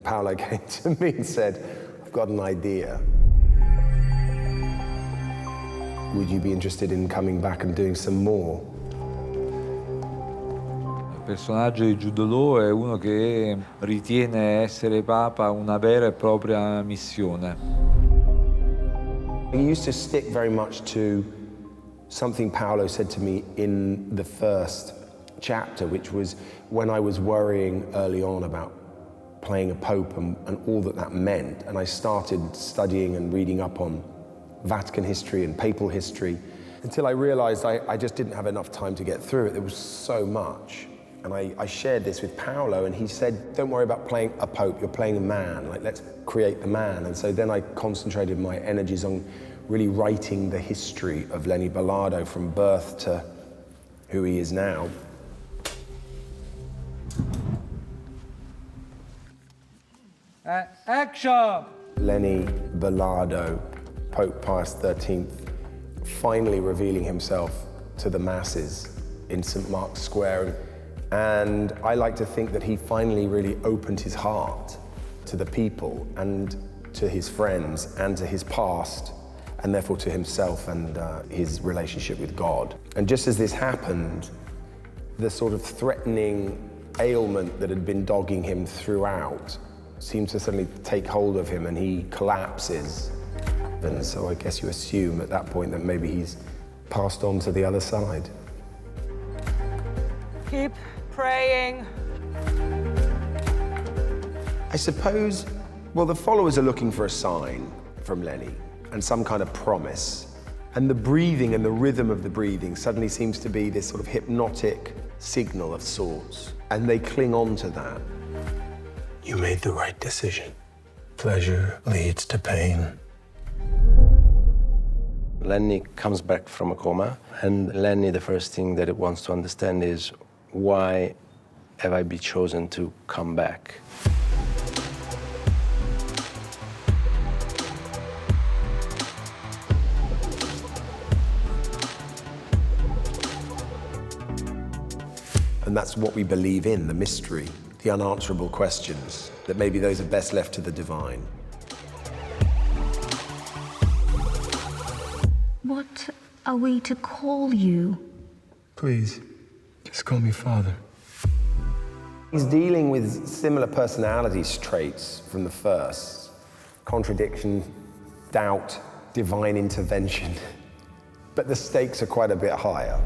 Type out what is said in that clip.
Paolo came to me and said, I've got an idea. Would you be interested in coming back and doing some more? Il personaggio di Judolò è uno che ritiene essere Papa una vera e propria missione. He used to stick very much to something Paolo said to me in the first chapter, which was when I was worrying early on about playing a pope and all that meant, and I started studying and reading up on Vatican history and papal history until I realized I just didn't have enough time to get through it. There was so much. And I shared this with Paolo, and he said, don't worry about playing a pope, you're playing a man, like let's create the man. And so then I concentrated my energies on really writing the history of Lenny Bellardo from birth to who he is now. Action! Lenny Bellardo, Pope Pius XIII, finally revealing himself to the masses in St. Mark's Square. And I like to think that he finally really opened his heart to the people and to his friends and to his past, and therefore to himself and his relationship with God. And just as this happened, the sort of threatening ailment that had been dogging him throughout seemed to suddenly take hold of him, and he collapses. And so I guess you assume at that point that maybe he's passed on to the other side. Keep praying. I suppose, well, the followers are looking for a sign from Lenny and some kind of promise. And the breathing and the rhythm of the breathing suddenly seems to be this sort of hypnotic signal of sorts. And they cling on to that. You made the right decision. Pleasure leads to pain. Lenny comes back from a coma, and Lenny, the first thing that it wants to understand is, why have I been chosen to come back? And that's what we believe in, the mystery, the unanswerable questions, that maybe those are best left to the divine. What are we to call you? Please, just call me Father. He's dealing with similar personality traits from the first. Contradiction, doubt, divine intervention. But the stakes are quite a bit higher.